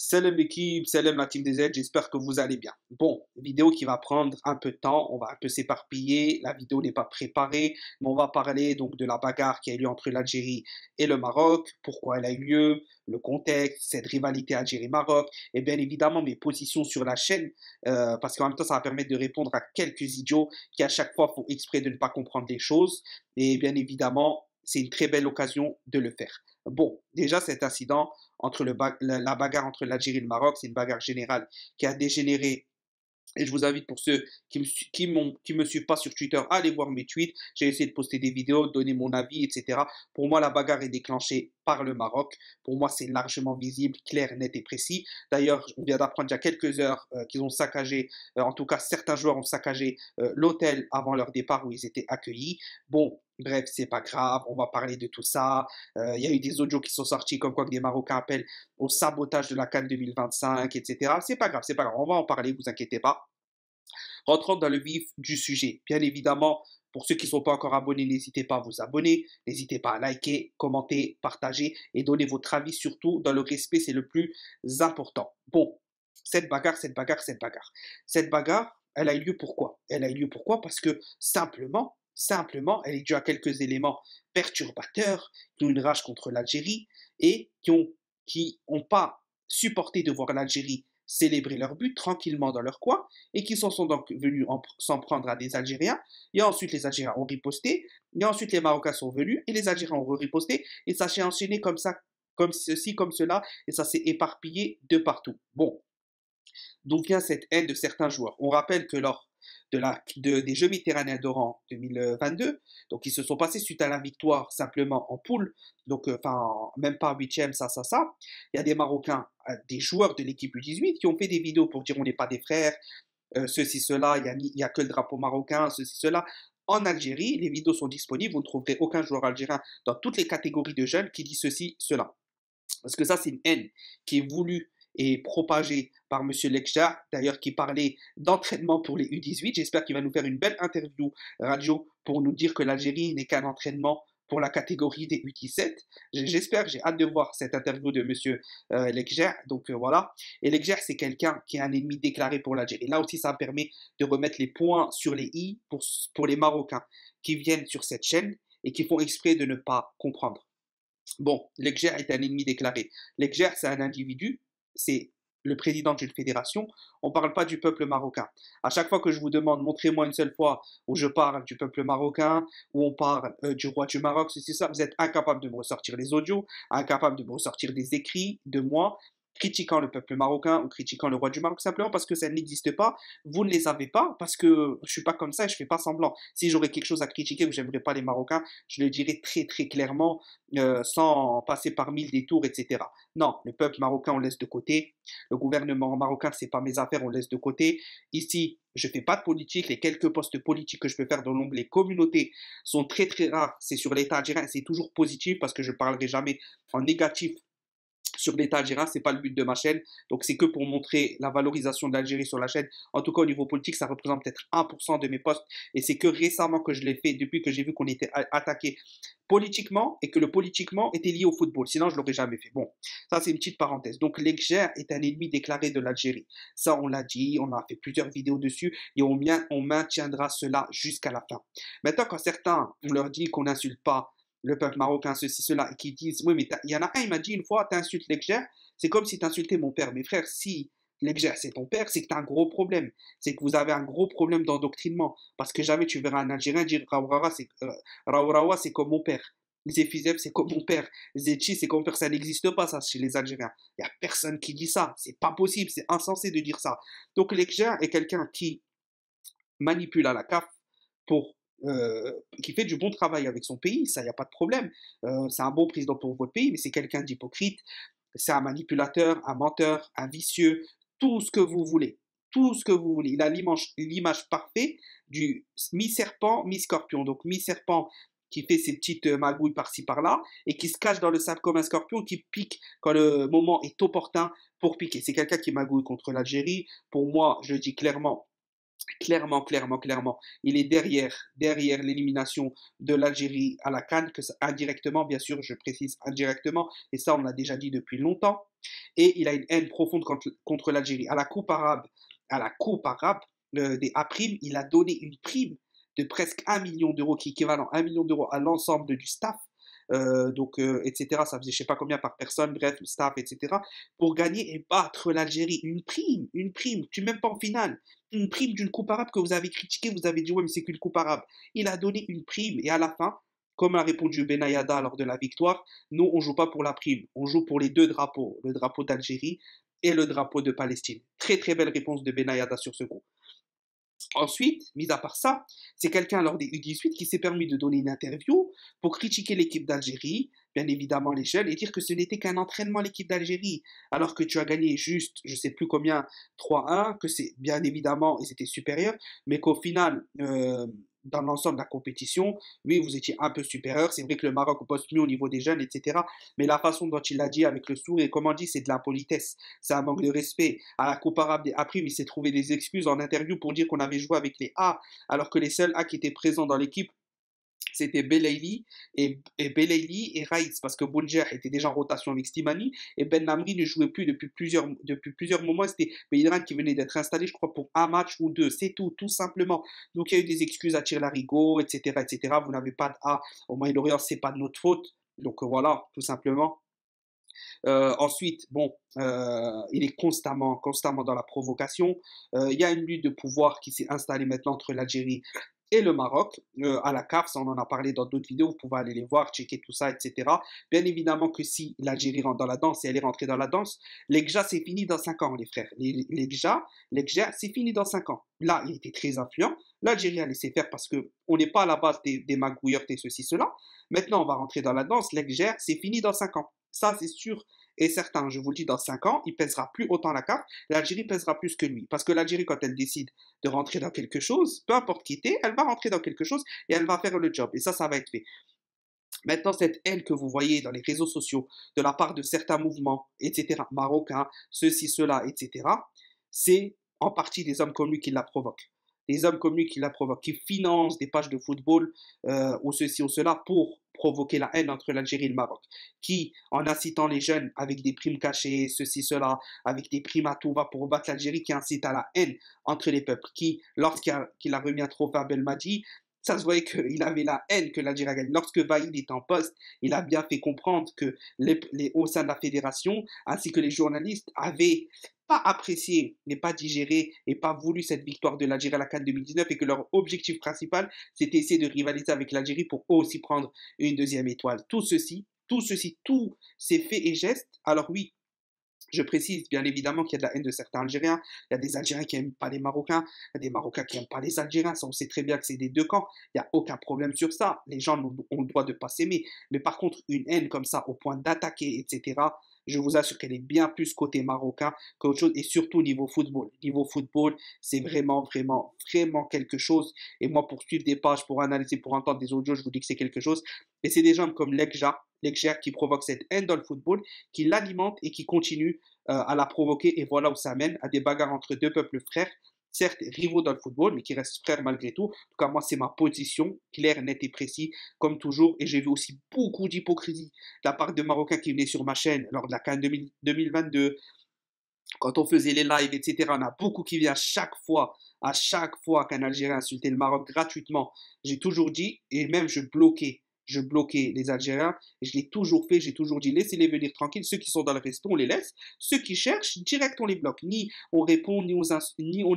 Salam l'équipe, salam la team des Z, j'espère que vous allez bien. Bon, vidéo qui va prendre un peu de temps, on va un peu s'éparpiller, la vidéo n'est pas préparée, mais on va parler donc de la bagarre qui a eu lieu entre l'Algérie et le Maroc, pourquoi elle a eu lieu, le contexte, cette rivalité Algérie-Maroc, et bien évidemment mes positions sur la chaîne, parce qu'en même temps ça va permettre de répondre à quelques idiots qui à chaque fois font exprès de ne pas comprendre les choses, et bien évidemment c'est une très belle occasion de le faire. Bon, déjà cet incident entre la bagarre entre l'Algérie et le Maroc, c'est une bagarre générale qui a dégénéré. Et je vous invite pour ceux qui me suivent pas sur Twitter, à aller voir mes tweets. J'ai essayé de poster des vidéos, de donner mon avis, etc. Pour moi, la bagarre est déclenchée par le Maroc. Pour moi, c'est largement visible, clair, net et précis. D'ailleurs, on vient d'apprendre il y a quelques heures qu'ils ont saccagé, en tout cas certains joueurs ont saccagé l'hôtel avant leur départ où ils étaient accueillis. Bon, bref, c'est pas grave, on va parler de tout ça. Il y a eu des audios qui sont sortis comme quoi que des Marocains appellent au sabotage de la CAN 2025, etc. C'est pas grave, c'est pas grave, on va en parler, vous inquiétez pas. Rentrons dans le vif du sujet. Bien évidemment, pour ceux qui ne sont pas encore abonnés, n'hésitez pas à vous abonner, n'hésitez pas à liker, commenter, partager et donner votre avis, surtout dans le respect, c'est le plus important. Bon, cette bagarre, cette bagarre, cette bagarre. Cette bagarre, elle a eu lieu pourquoi? Elle a eu lieu pourquoi? Parce que simplement, elle est due à quelques éléments perturbateurs qui ont une rage contre l'Algérie et qui ont pas supporté de voir l'Algérie célébrer leur but tranquillement dans leur coin et qui s'en sont donc venus s'en prendre à des Algériens. Et ensuite, les Algériens ont riposté. Et ensuite, les Marocains sont venus et les Algériens ont riposté. Et ça s'est enchaîné comme ça, comme ceci, comme cela. Et ça s'est éparpillé de partout. Bon, d'où vient cette haine de certains joueurs? On rappelle que lors des Jeux méditerranéens d'Oran 2022, donc ils se sont passés suite à la victoire simplement en poule, donc enfin même pas en huitième, ça. Il y a des Marocains, des joueurs de l'équipe U18 qui ont fait des vidéos pour dire on n'est pas des frères, ceci, cela, il y a que le drapeau marocain, ceci, cela. En Algérie, les vidéos sont disponibles, vous ne trouverez aucun joueur algérien dans toutes les catégories de jeunes qui dit ceci, cela. Parce que ça, c'est une haine qui est voulue et propagée par M. Lekjar, d'ailleurs qui parlait d'entraînement pour les U18. J'espère qu'il va nous faire une belle interview radio pour nous dire que l'Algérie n'est qu'un entraînement pour la catégorie des U17. J'espère, j'ai hâte de voir cette interview de M. Lekjar. Donc voilà. Et Lekjar, c'est quelqu'un qui est un ennemi déclaré pour l'Algérie. Là aussi, ça permet de remettre les points sur les i pour les Marocains qui viennent sur cette chaîne et qui font exprès de ne pas comprendre. Bon, Lekger est un ennemi déclaré. Lekger, c'est un individu, c'est le président d'une fédération. On ne parle pas du peuple marocain. À chaque fois que je vous demande, montrez-moi une seule fois où je parle du peuple marocain, où on parle du roi du Maroc, ceci, ça, vous êtes incapable de me ressortir les audios, incapable de me ressortir des écrits de moi critiquant le peuple marocain ou critiquant le roi du Maroc, simplement parce que ça n'existe pas, vous ne les avez pas, parce que je suis pas comme ça et je fais pas semblant. Si j'aurais quelque chose à critiquer ou j'aimerais pas les Marocains, je le dirais très très clairement, sans passer par mille détours, etc. Non, le peuple marocain, on laisse de côté. Le gouvernement marocain, c'est pas mes affaires, on laisse de côté. Ici, je fais pas de politique. Les quelques postes politiques que je peux faire dans l'onglet communauté sont très très rares. C'est sur l'État algérien, c'est toujours positif parce que je parlerai jamais en négatif sur l'État algérien, c'est pas le but de ma chaîne. Donc c'est que pour montrer la valorisation de l'Algérie sur la chaîne. En tout cas, au niveau politique, ça représente peut-être 1% de mes posts. Et c'est que récemment que je l'ai fait, depuis que j'ai vu qu'on était attaqué politiquement et que le politiquement était lié au football. Sinon, je l'aurais jamais fait. Bon, ça c'est une petite parenthèse. Donc l'Alger est un ennemi déclaré de l'Algérie. Ça, on l'a dit, on a fait plusieurs vidéos dessus et on maintiendra cela jusqu'à la fin. Maintenant, quand certains, on leur dit qu'on n'insulte pas le peuple marocain, ceci, cela, et qui disent, oui, mais il y en a un, il m'a dit une fois, t'insultes l'Egger, c'est comme si t'insultais mon père. Mes frères, si l'Egger c'est ton père, c'est que t'as un gros problème. C'est que vous avez un gros problème d'endoctrinement. Parce que jamais tu verras un Algérien dire Raourawa, c'est comme mon père. Zefizeb, c'est comme mon père. Zetchi, c'est comme mon père. Ça n'existe pas, ça, chez les Algériens. Il n'y a personne qui dit ça. C'est pas possible, c'est insensé de dire ça. Donc, l'Egger est quelqu'un qui manipule à la CAF pour qui fait du bon travail avec son pays, ça, il n'y a pas de problème. C'est un bon président pour votre pays, mais c'est quelqu'un d'hypocrite, c'est un manipulateur, un menteur, un vicieux, tout ce que vous voulez. Tout ce que vous voulez. Il a l'image parfaite du mi-serpent, mi-scorpion. Donc, mi-serpent qui fait ses petites magouilles par-ci par-là et qui se cache dans le sable comme un scorpion qui pique quand le moment est opportun pour piquer. C'est quelqu'un qui magouille contre l'Algérie. Pour moi, je le dis clairement, Clairement, clairement, clairement. Il est derrière l'élimination de l'Algérie à la CAN, indirectement, bien sûr, je précise indirectement, et ça on l'a déjà dit depuis longtemps. Et il a une haine profonde contre l'Algérie. À la Coupe arabe des A-Prime, il a donné une prime de presque 1 million d'euros, qui est équivalent à 1 million d'euros à l'ensemble du staff. Etc. Ça faisait je sais pas combien par personne, bref, le staff, etc. Pour gagner et battre l'Algérie. Une prime, tu n'es même pas en finale. Une prime d'une coupe arabe que vous avez critiquée, vous avez dit ouais mais c'est qu'une coupe arabe. Il a donné une prime et à la fin, comme a répondu Benayada lors de la victoire, nous on joue pas pour la prime, on joue pour les deux drapeaux, le drapeau d'Algérie et le drapeau de Palestine. Très très belle réponse de Benayada sur ce coup. Ensuite, mis à part ça, c'est quelqu'un lors des U18 qui s'est permis de donner une interview pour critiquer l'équipe d'Algérie, bien évidemment les jeunes, et dire que ce n'était qu'un entraînement l'équipe d'Algérie, alors que tu as gagné juste, je sais plus combien, 3-1, que c'est bien évidemment, ils étaient supérieurs, mais qu'au final, dans l'ensemble de la compétition, oui, vous étiez un peu supérieur. C'est vrai que le Maroc bosse mieux au niveau des jeunes, etc. Mais la façon dont il l'a dit avec le sourire, et comment on dit, c'est de l'impolitesse. C'est un manque de respect. À la Coupe arabe des A-Prime, il s'est trouvé des excuses en interview pour dire qu'on avait joué avec les A, alors que les seuls A qui étaient présents dans l'équipe, c'était Belaïli et Raïs, parce que Boulger était déjà en rotation avec Slimani, et Ben Lamri ne jouait plus depuis plusieurs moments. C'était Beïdran qui venait d'être installé, je crois, pour un match ou deux. C'est tout, tout simplement. Donc il y a eu des excuses à tirer larigot, etc., etc. Vous n'avez pas de A au Moyen-Orient, c'est pas de notre faute. Donc voilà, tout simplement. Ensuite, bon, il est constamment dans la provocation. Il y a une lutte de pouvoir qui s'est installée maintenant entre l'Algérie et le Maroc, à la CAF, ça on en a parlé dans d'autres vidéos, vous pouvez aller les voir, checker tout ça, etc. Bien évidemment que si l'Algérie rentre dans la danse, et elle est rentrée dans la danse, l'EGJA c'est fini dans 5 ans, les frères. L'EGJA c'est fini dans 5 ans. Là, il était très influent, l'Algérie a laissé faire parce que on n'est pas à la base des magouilleurs, et ceci, cela. Maintenant, on va rentrer dans la danse, l'EGJA c'est fini dans 5 ans. Ça, c'est sûr et certain. Je vous le dis, dans 5 ans, il pèsera plus autant la CAF, l'Algérie pèsera plus que lui. Parce que l'Algérie, quand elle décide de rentrer dans quelque chose, peu importe qui t'es, elle va rentrer dans quelque chose et elle va faire le job. Et ça va être fait. Maintenant, cette haine que vous voyez dans les réseaux sociaux de la part de certains mouvements, etc., marocains, ceci, cela, etc., c'est en partie des hommes comme lui qui la provoquent. Des hommes comme lui qui la provoquent, qui financent des pages de football ou ceci ou cela pour provoquer la haine entre l'Algérie et le Maroc. Qui, en incitant les jeunes avec des primes cachées, ceci, cela, avec des primes à tout va pour battre l'Algérie, qui incite à la haine entre les peuples. Qui, lorsqu'il a remis un trophée à Belmadi, ça se voyait qu'il avait la haine que l'Algérie a gagné. Lorsque Vaïd était en poste, il a bien fait comprendre que au sein de la fédération, ainsi que les journalistes, avaient pas apprécié, n'est pas digéré et pas voulu cette victoire de l'Algérie à la CAN 2019 et que leur objectif principal, c'était essayer de rivaliser avec l'Algérie pour aussi prendre une deuxième étoile. Tous ces faits et gestes, alors oui, je précise bien évidemment qu'il y a de la haine de certains Algériens. Il y a des Algériens qui n'aiment pas les Marocains. Il y a des Marocains qui n'aiment pas les Algériens. Ça, on sait très bien que c'est des deux camps. Il n'y a aucun problème sur ça. Les gens ont le droit de ne pas s'aimer. Mais par contre, une haine comme ça, au point d'attaquer, etc., je vous assure qu'elle est bien plus côté marocain qu'autre chose. Et surtout niveau football. Niveau football, c'est vraiment, vraiment, vraiment quelque chose. Et moi, pour suivre des pages, pour analyser, pour entendre des audios, je vous dis que c'est quelque chose. Et c'est des gens comme Lekja qui provoquent cette haine dans le football, qui l'alimente et qui continue à la provoquer. Et voilà où ça mène à des bagarres entre deux peuples frères, certes rivaux dans le football, mais qui restent frères malgré tout. En tout cas, moi, c'est ma position, claire, nette et précise, comme toujours. Et j'ai vu aussi beaucoup d'hypocrisie de la part de Marocains qui venaient sur ma chaîne lors de la CAN 2022, quand on faisait les lives, etc. On a beaucoup qui viennent à chaque fois qu'un Algérien insultait le Maroc gratuitement. J'ai toujours dit, et même je bloquais les Algériens, et je l'ai toujours fait, j'ai toujours dit, laissez-les venir tranquilles, ceux qui sont dans le resto, on les laisse, ceux qui cherchent, direct on les bloque, ni on répond, ni on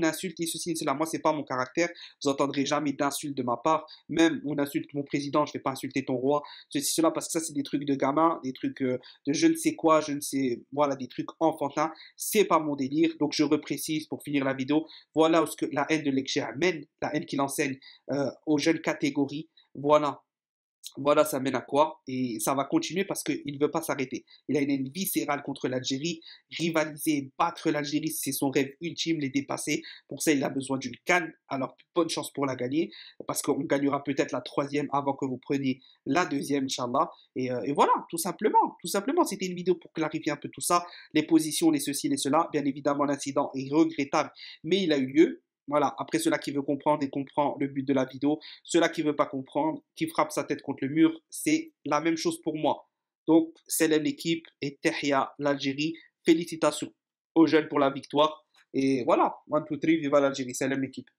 insulte, ni ceci, ni cela, moi c'est pas mon caractère, vous entendrez jamais d'insultes de ma part, même on insulte mon président, je vais pas insulter ton roi, ceci, cela, parce que ça c'est des trucs de gamin, des trucs de je ne sais quoi, je ne sais, voilà, des trucs enfantins, c'est pas mon délire, donc je reprécise pour finir la vidéo, voilà où ce que la haine de Lekcher amène, la haine qu'il enseigne aux jeunes catégories, voilà, ça mène à quoi? Et ça va continuer parce qu'il ne veut pas s'arrêter. Il a une haine viscérale contre l'Algérie. Rivaliser, battre l'Algérie, c'est son rêve ultime, les dépasser. Pour ça, il a besoin d'une CAN. Alors, bonne chance pour la gagner. Parce qu'on gagnera peut-être la troisième avant que vous preniez la deuxième, Inch'Allah. Et voilà, tout simplement. Tout simplement, c'était une vidéo pour clarifier un peu tout ça. Les positions, les ceci, les cela. Bien évidemment, l'incident est regrettable, mais il a eu lieu. Voilà, après cela qui veut comprendre et comprend le but de la vidéo, cela qui veut pas comprendre, qui frappe sa tête contre le mur, c'est la même chose pour moi. Donc, célèbre l'équipe et Tehia l'Algérie. Félicitations aux jeunes pour la victoire. Et voilà, one, two, three, viva l'Algérie, célèbre l'équipe.